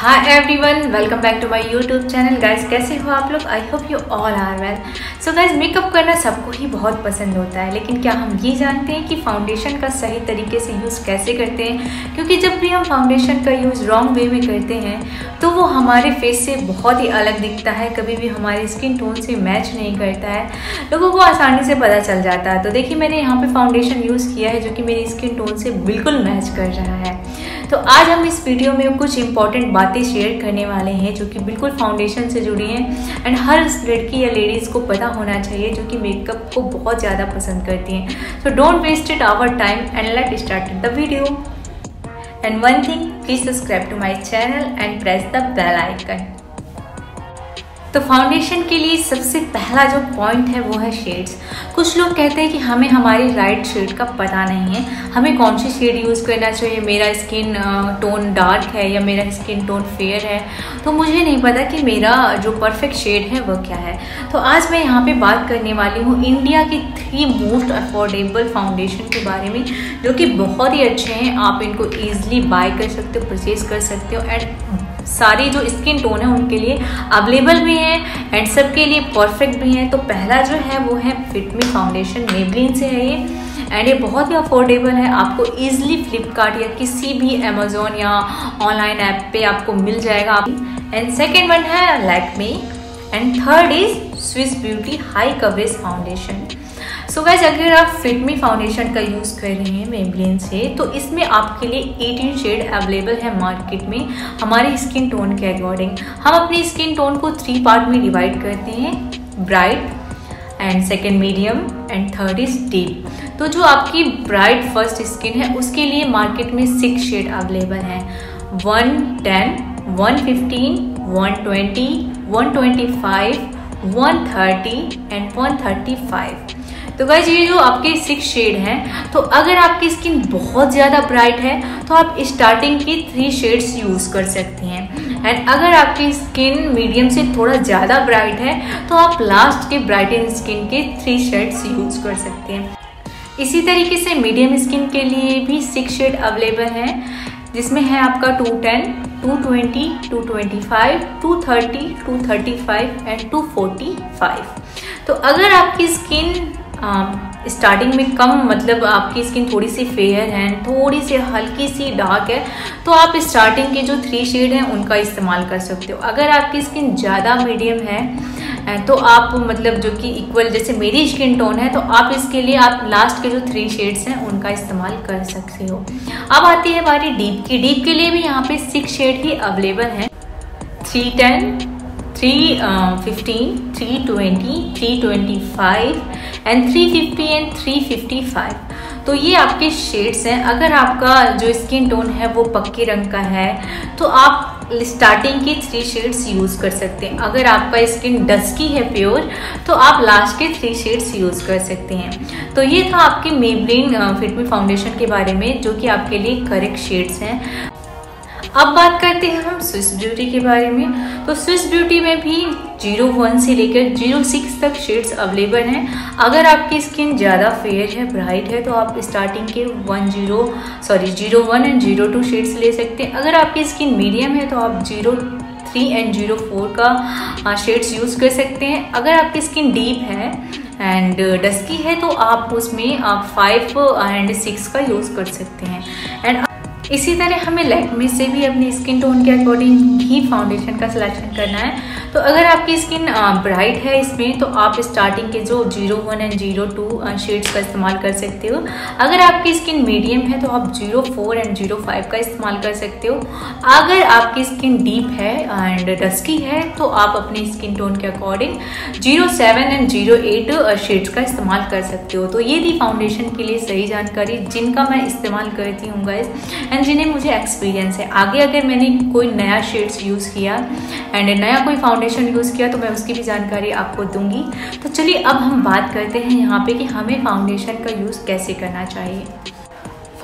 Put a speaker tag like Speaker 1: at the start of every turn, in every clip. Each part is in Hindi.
Speaker 1: Hi everyone, welcome back to my YouTube channel. Guys, कैसे हो आप लोग? I hope you all are well. So guys, makeup करना सबको ही बहुत पसंद होता है, लेकिन क्या हम ये जानते हैं कि फाउंडेशन का सही तरीके से यूज़ कैसे करते हैं? क्योंकि जब भी हम फाउंडेशन का यूज़ रॉन्ग वे में करते हैं तो वो हमारे फेस से बहुत ही अलग दिखता है, कभी भी हमारे स्किन टोन से मैच नहीं करता है, लोगों को आसानी से पता चल जाता है। तो देखिए, मैंने यहाँ पे फाउंडेशन यूज़ किया है जो कि मेरी स्किन टोन से बिल्कुल मैच कर रहा है। तो आज हम इस वीडियो में कुछ इंपॉर्टेंट बातें शेयर करने वाले हैं जो कि बिल्कुल फाउंडेशन से जुड़ी हैं एंड हर लड़की या लेडीज़ को पता होना चाहिए जो कि मेकअप को बहुत ज़्यादा पसंद करती हैं। So don't waste it our time and let start the video. And one thing, please subscribe to my channel and press the bell icon. तो फाउंडेशन के लिए सबसे पहला जो पॉइंट है वो है शेड्स। कुछ लोग कहते हैं कि हमें हमारी राइट शेड का पता नहीं है, हमें कौन सी शेड यूज़ करना चाहिए, मेरा स्किन टोन डार्क है या मेरा स्किन टोन फेयर है, तो मुझे नहीं पता कि मेरा जो परफेक्ट शेड है वो क्या है। तो आज मैं यहाँ पे बात करने वाली हूँ इंडिया की 3 मोस्ट अफोर्डेबल फाउंडेशन के बारे में, जो कि बहुत ही अच्छे हैं। आप इनको ईजिली बाय कर सकते हो, परचेज कर सकते हो एंड सारी जो स्किन टोन है उनके लिए अवेलेबल भी हैं एंड सबके लिए परफेक्ट भी हैं। तो पहला जो है वो है फिट मी फाउंडेशन, मेबलिन से है ये एंड ये बहुत ही अफोर्डेबल है। आपको ईजिली फ्लिपकार्ट या किसी भी अमेजोन या ऑनलाइन ऐप पे आपको मिल जाएगा। एंड सेकेंड वन है Lakme and third is Swiss beauty high coverage foundation. So guys, अगर आप फिट मी फाउंडेशन का यूज़ कर रहे हैं मेबलिन से, तो इसमें आपके लिए 18 शेड अवेलेबल है मार्केट में हमारे स्किन टोन के अकॉर्डिंग। हम अपनी स्किन टोन को 3 पार्ट में डिवाइड करते हैं, bright and second medium and third is deep. तो जो आपकी ब्राइट फर्स्ट स्किन है उसके लिए मार्केट में 6 शेड अवेलेबल हैं, 110, 115, 120, 125, 130 एंड 135। तो गाइस, ये जो आपके 6 शेड हैं, तो अगर आपकी स्किन बहुत ज़्यादा ब्राइट है तो आप स्टार्टिंग की 3 शेड्स यूज़ कर सकती हैं एंड अगर आपकी स्किन मीडियम से थोड़ा ज़्यादा ब्राइट है तो आप लास्ट के ब्राइटन स्किन के 3 शेड्स यूज़ कर सकते हैं। इसी तरीके से मीडियम स्किन के लिए भी 6 शेड अवेलेबल हैं, जिसमें है आपका 210, 220, 225, 230, 235 एंड 245। तो अगर आपकी स्किन स्टार्टिंग में कम, मतलब आपकी स्किन थोड़ी सी फेयर है, थोड़ी सी हल्की सी डार्क है, तो आप स्टार्टिंग के जो 3 शेड हैं उनका इस्तेमाल कर सकते हो। अगर आपकी स्किन ज़्यादा मीडियम है तो आप, मतलब जो कि इक्वल जैसे मेरी स्किन टोन है, तो आप इसके लिए आप लास्ट के जो 3 शेड्स हैं उनका इस्तेमाल कर सकते हो। अब आती है हमारी डीप की। डीप के लिए भी यहाँ पे 6 शेड ही अवेलेबल हैं, 310, 315, 320, 325 एंड 350 एंड 355। तो ये आपके शेड्स हैं। अगर आपका जो स्किन टोन है वो पक्के रंग का है तो आप स्टार्टिंग की 3 शेड्स यूज़ कर सकते हैं। अगर आपका स्किन डस्की है प्योर, तो आप लास्ट के 3 शेड्स यूज़ कर सकते हैं। तो ये था आपके मेबलिन फिट मी फाउंडेशन के बारे में, जो कि आपके लिए करेक्ट शेड्स हैं। अब बात करते हैं हम स्विस ब्यूटी के बारे में। तो स्विस ब्यूटी में भी 01 से लेकर 06 तक शेड्स अवेलेबल हैं। अगर आपकी स्किन ज़्यादा फेयर है, ब्राइट है, तो आप स्टार्टिंग के 01 एंड 02 शेड्स ले सकते हैं। अगर आपकी स्किन मीडियम है तो आप 03 एंड 04 का शेड्स यूज़ कर सकते हैं। अगर आपकी स्किन डीप है एंड डस्की है तो आप उसमें आप 5 एंड 6 का यूज़ कर सकते हैं। एंड इसी तरह हमें लैक्मे से भी अपनी स्किन टोन के अकॉर्डिंग ही फाउंडेशन का सिलेक्शन करना है। तो अगर आपकी स्किन ब्राइट है इसमें, तो आप स्टार्टिंग के जो 01 एंड 02 शेड्स का इस्तेमाल कर सकते हो। अगर आपकी स्किन मीडियम है तो आप 04 एंड 05 का इस्तेमाल कर सकते हो। अगर आपकी स्किन डीप है एंड डस्की है तो आप अपनी स्किन टोन के अकॉर्डिंग 07 एंड 08 शेड्स का इस्तेमाल कर सकते हो। तो ये थी फाउंडेशन के लिए सही जानकारी, जिनका मैं इस्तेमाल करती हूँ गाइस एंड जिन्हें मुझे एक्सपीरियंस है। आगे अगर मैंने कोई नया शेड्स यूज़ किया एंड नया कोई फाउंडेशन यूज़ किया तो मैं उसकी भी जानकारी आपको दूंगी। तो चलिए अब हम बात करते हैं यहाँ पे कि हमें फाउंडेशन का यूज़ कैसे करना चाहिए।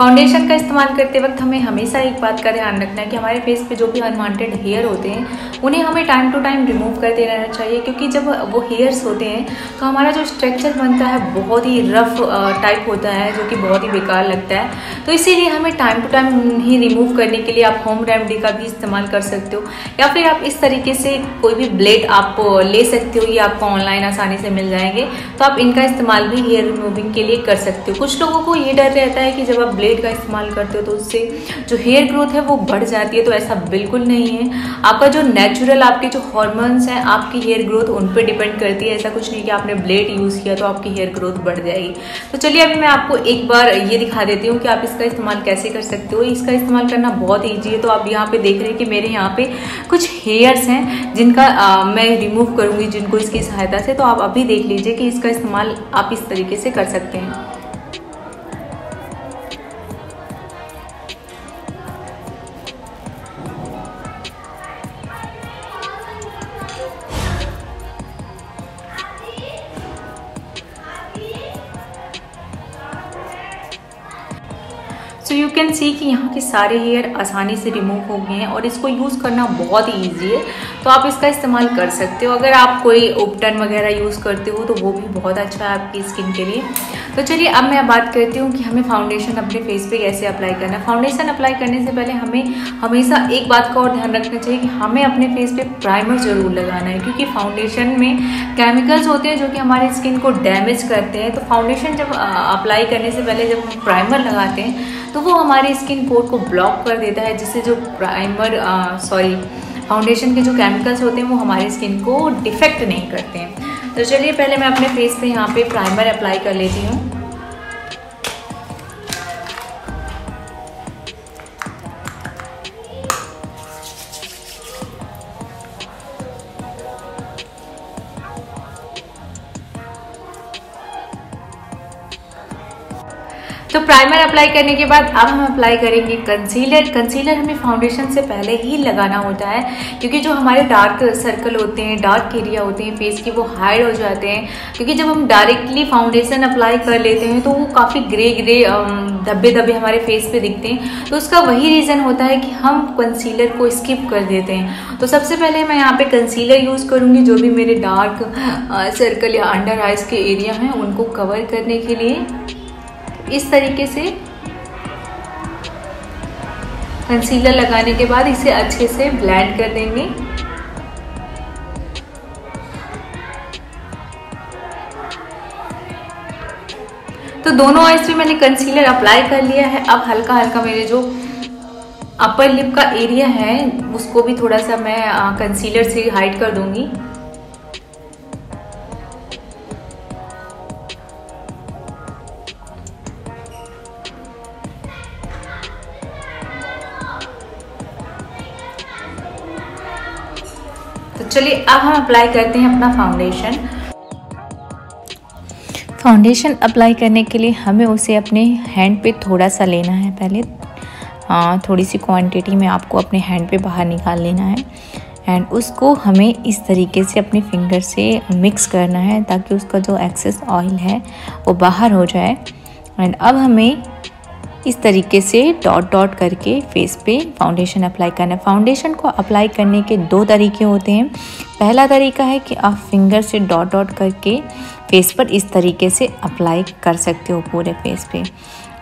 Speaker 1: फाउंडेशन का इस्तेमाल करते वक्त हमें हमेशा एक बात का ध्यान रखना है कि हमारे फेस पे जो भी अनवांटेड हेयर होते हैं उन्हें हमें टाइम टू टाइम रिमूव करते रहना चाहिए, क्योंकि जब वो हेयर्स होते हैं तो हमारा जो स्ट्रक्चर बनता है बहुत ही रफ टाइप होता है, जो कि बहुत ही बेकार लगता है। तो इसीलिए हमें टाइम टू टाइम ही रिमूव करने के लिए आप होम रेमेडी का भी इस्तेमाल कर सकते हो, या फिर आप इस तरीके से कोई भी ब्लेड आप ले सकते हो, ये आपको ऑनलाइन आसानी से मिल जाएंगे। तो आप इनका इस्तेमाल भी हेयर रिमूविंग के लिए कर सकते हो। कुछ लोगों को ये डर रहता है कि जब आप ब्लेड का इस्तेमाल करते हो तो उससे जो हेयर ग्रोथ है वो बढ़ जाती है, तो ऐसा बिल्कुल नहीं है। आपका जो नेचुरल आपके जो हॉर्मोन्स हैं आपकी हेयर ग्रोथ उन पर डिपेंड करती है। ऐसा कुछ नहीं कि आपने ब्लेड यूज़ किया तो आपकी हेयर ग्रोथ बढ़ जाएगी। तो चलिए अभी मैं आपको एक बार ये दिखा देती हूँ कि आप इसका इस्तेमाल कैसे कर सकते हो। इसका इस्तेमाल करना बहुत ईजी है। तो आप यहाँ पे देख रहे हैं कि मेरे यहाँ पे कुछ हेयर्स हैं जिनका मैं रिमूव करूँगी जिनको इसकी सहायता से। तो आप अभी देख लीजिए कि इसका इस्तेमाल आप इस तरीके से कर सकते हैं। सो यू कैन सी कि यहाँ के सारे हेयर आसानी से रिमूव हो गए हैं और इसको यूज़ करना बहुत ही ईजी है। तो आप इसका इस्तेमाल कर सकते हो। अगर आप कोई उपटन वगैरह यूज़ करते हो तो वो भी बहुत अच्छा है आपकी स्किन के लिए। तो चलिए अब मैं बात करती हूँ कि हमें फाउंडेशन अपने फेस पे कैसे अप्लाई करना है। फाउंडेशन अप्लाई करने से पहले हमें हमेशा एक बात का और ध्यान रखना चाहिए कि हमें अपने फेस पे प्राइमर ज़रूर लगाना है, क्योंकि फाउंडेशन में केमिकल्स होते हैं जो कि हमारे स्किन को डैमेज करते हैं। तो फाउंडेशन जब अप्लाई करने से पहले जब हम प्राइमर लगाते हैं तो वो हमारे स्किन पोर को ब्लॉक कर देता है, जिससे जो फाउंडेशन के जो केमिकल्स होते हैं वो हमारे स्किन को डिफेक्ट नहीं करते हैं। तो चलिए पहले मैं अपने फेस पे यहाँ पे प्राइमर अप्लाई कर लेती हूँ। तो प्राइमर अप्लाई करने के बाद अब हम अप्लाई करेंगे कंसीलर। कंसीलर हमें फाउंडेशन से पहले ही लगाना होता है, क्योंकि जो हमारे डार्क सर्कल होते हैं, डार्क एरिया होते हैं फेस के, वो हाइड हो जाते हैं। क्योंकि जब हम डायरेक्टली फाउंडेशन अप्लाई कर लेते हैं तो वो काफ़ी ग्रे धब्बे धब्बे हमारे फेस पे दिखते हैं। तो उसका वही रीज़न होता है कि हम कंसीलर को स्किप कर देते हैं। तो सबसे पहले मैं यहाँ पे कंसीलर यूज़ करूँगी, जो भी मेरे डार्क सर्कल या अंडर आइज के एरिया हैं उनको कवर करने के लिए। इस तरीके से कंसीलर लगाने के बाद इसे अच्छे से ब्लेंड कर देंगे। तो दोनों आइज पे मैंने कंसीलर अप्लाई कर लिया है। अब हल्का हल्का मेरे जो अपर लिप का एरिया है उसको भी थोड़ा सा मैं कंसीलर से हाइड कर दूंगी। तो चलिए अब हम अप्लाई करते हैं अपना फाउंडेशन। फाउंडेशन अप्लाई करने के लिए हमें उसे अपने हैंड पे थोड़ा सा लेना है। पहले थोड़ी सी क्वांटिटी में आपको अपने हैंड पे बाहर निकाल लेना है एंड उसको हमें इस तरीके से अपने फिंगर से मिक्स करना है ताकि उसका जो एक्सेस ऑयल है वो बाहर हो जाए। एंड अब हमें इस तरीके से डॉट डॉट करके फेस पे फाउंडेशन अप्लाई करना है। फाउंडेशन को अप्लाई करने के दो तरीके होते हैं। पहला तरीका है कि आप फिंगर से डॉट डॉट करके फेस पर इस तरीके से अप्लाई कर सकते हो पूरे फेस पे।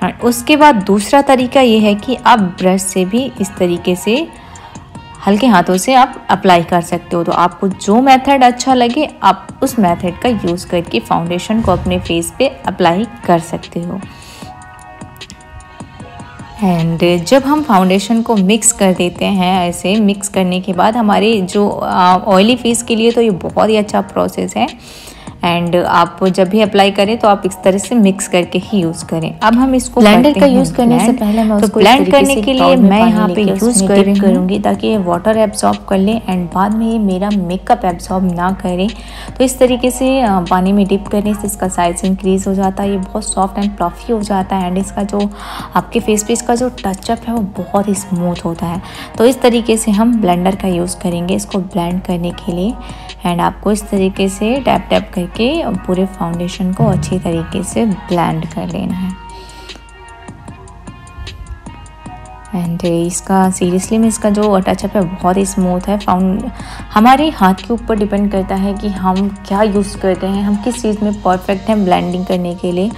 Speaker 1: और उसके बाद दूसरा तरीका ये है कि आप ब्रश से भी इस तरीके से हल्के हाथों से आप अप्लाई कर सकते हो। तो आपको जो मेथड अच्छा लगे आप उस मेथड का यूज़ करके फाउंडेशन को अपने फेस पे अप्लाई कर सकते हो। एंड जब हम फाउंडेशन को मिक्स कर देते हैं, ऐसे मिक्स करने के बाद हमारे जो ऑयली फेस के लिए तो ये बहुत ही अच्छा प्रोसेस है। एंड आप जब भी अप्लाई करें तो आप इस तरह से मिक्स करके ही यूज़ करें। अब हम इसको ब्लेंडर का यूज़ करने से पहले मैं उसको ब्लेंड करने के लिए मैं यहाँ पे यूज़ करूँगी ताकि ये वाटर एब्जॉर्ब कर ले एंड बाद में ये मेरा मेकअप एब्जॉर्ब ना करे। तो इस तरीके से पानी में डिप करने से इसका साइज इंक्रीज हो जाता है, ये बहुत सॉफ्ट एंड फ्लफी हो जाता है एंड इसका जो आपके फेस पे इसका जो टचअप है वो बहुत ही स्मूथ होता है। तो इस तरीके से हम ब्लेंडर का यूज़ करेंगे इसको ब्लेंड करने के लिए। एंड आपको इस तरीके से टैप टैप करके पूरे फाउंडेशन को अच्छी तरीके से ब्लेंड कर लेना है। एंड इसका सीरियसली में इसका जो टचअप है बहुत ही स्मूथ है। हमारे हाथ के ऊपर डिपेंड करता है कि हम क्या यूज़ करते हैं, हम किस चीज़ में परफेक्ट हैं ब्लेंडिंग करने के लिए।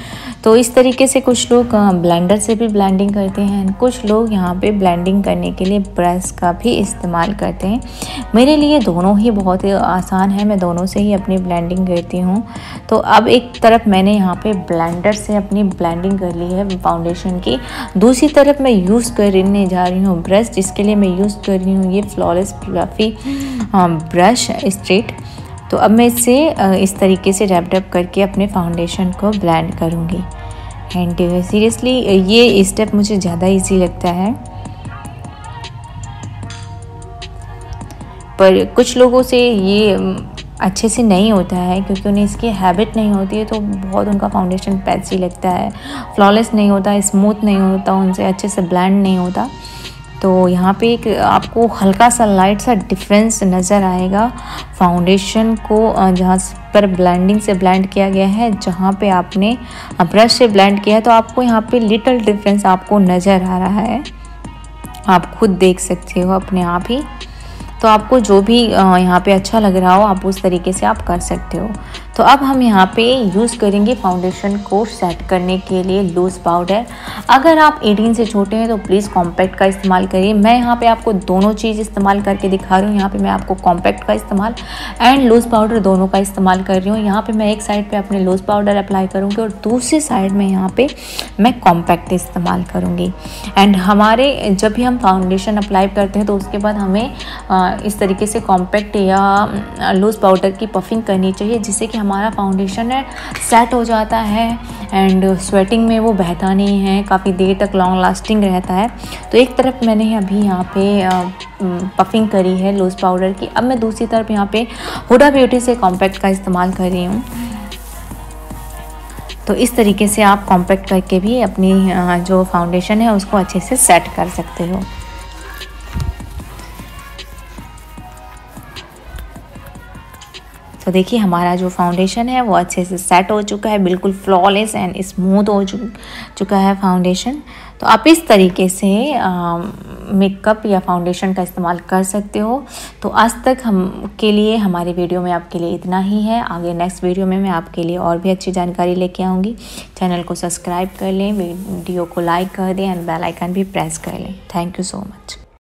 Speaker 1: तो इस तरीके से कुछ लोग ब्लेंडर से भी ब्लेंडिंग करते हैं, कुछ लोग यहाँ पे ब्लेंडिंग करने के लिए ब्रश का भी इस्तेमाल करते हैं। मेरे लिए दोनों ही बहुत ही आसान है, मैं दोनों से ही अपनी ब्लेंडिंग करती हूँ। तो अब एक तरफ मैंने यहाँ पे ब्लेंडर से अपनी ब्लेंडिंग कर ली है फाउंडेशन की, दूसरी तरफ मैं यूज़ करने जा रही हूँ ब्रश, जिसके लिए मैं यूज़ कर रही हूँ ये फ्लॉलेस फ्लफी ब्रश स्ट्रेट। तो अब मैं इससे इस तरीके से रैप रैप करके अपने फाउंडेशन को ब्लेंड करूँगी। एंड सीरियसली ये स्टेप मुझे ज़्यादा इजी लगता है, पर कुछ लोगों से ये अच्छे से नहीं होता है क्योंकि उन्हें इसकी हैबिट नहीं होती है, तो बहुत उनका फाउंडेशन पैची लगता है, फ्लॉलेस नहीं होता, स्मूथ नहीं होता, उनसे अच्छे से ब्लेंड नहीं होता। तो यहाँ पे एक आपको हल्का सा लाइट सा डिफरेंस नज़र आएगा फाउंडेशन को जहाँ पर ब्लेंडिंग से ब्लेंड किया गया है, जहाँ पे आपने ब्रश से ब्लेंड किया है, तो आपको यहाँ पे लिटिल डिफरेंस आपको नज़र आ रहा है, आप खुद देख सकते हो अपने आप ही। तो आपको जो भी यहाँ पे अच्छा लग रहा हो आप उस तरीके से आप कर सकते हो। तो अब हम यहाँ पे यूज़ करेंगे फाउंडेशन को सेट करने के लिए लूज़ पाउडर। अगर आप 18 से छोटे हैं तो प्लीज़ कॉम्पैक्ट का इस्तेमाल करिए। मैं यहाँ पे आपको दोनों चीज़ इस्तेमाल करके दिखा रही हूँ। यहाँ पे मैं आपको कॉम्पैक्ट का इस्तेमाल एंड लूज़ पाउडर दोनों का इस्तेमाल कर रही हूँ। यहाँ पे मैं एक साइड पे अपने लूज़ पाउडर अप्लाई करूँगी और दूसरी साइड में यहाँ पे मैं कॉम्पैक्ट इस्तेमाल करूँगी। एंड हमारे जब भी हम फाउंडेशन अप्लाई करते हैं तो उसके बाद हमें इस तरीके से कॉम्पैक्ट या लूज़ पाउडर की पफिंग करनी चाहिए, जिससे कि हमारा फाउंडेशन है सेट हो जाता है एंड स्वेटिंग में वो बहता नहीं है, काफ़ी देर तक लॉन्ग लास्टिंग रहता है। तो एक तरफ मैंने अभी यहाँ पे पफिंग करी है लूज़ पाउडर की, अब मैं दूसरी तरफ यहाँ पे हुडा ब्यूटी से कॉम्पैक्ट का इस्तेमाल कर रही हूँ। तो इस तरीके से आप कॉम्पैक्ट करके भी अपनी जो फाउंडेशन है उसको अच्छे से सेट कर सकते हो। तो देखिए हमारा जो फाउंडेशन है वो अच्छे से सेट हो चुका है, बिल्कुल फ्लॉलेस एंड स्मूथ हो चुका है फाउंडेशन। तो आप इस तरीके से मेकअप या फाउंडेशन का इस्तेमाल कर सकते हो। तो आज तक के लिए हमारी वीडियो में आपके लिए इतना ही है। आगे नेक्स्ट वीडियो में मैं आपके लिए और भी अच्छी जानकारी लेके आऊँगी। चैनल को सब्सक्राइब कर लें, वीडियो को लाइक कर दें एंड बेल आइकन भी प्रेस कर लें। Thank you so much.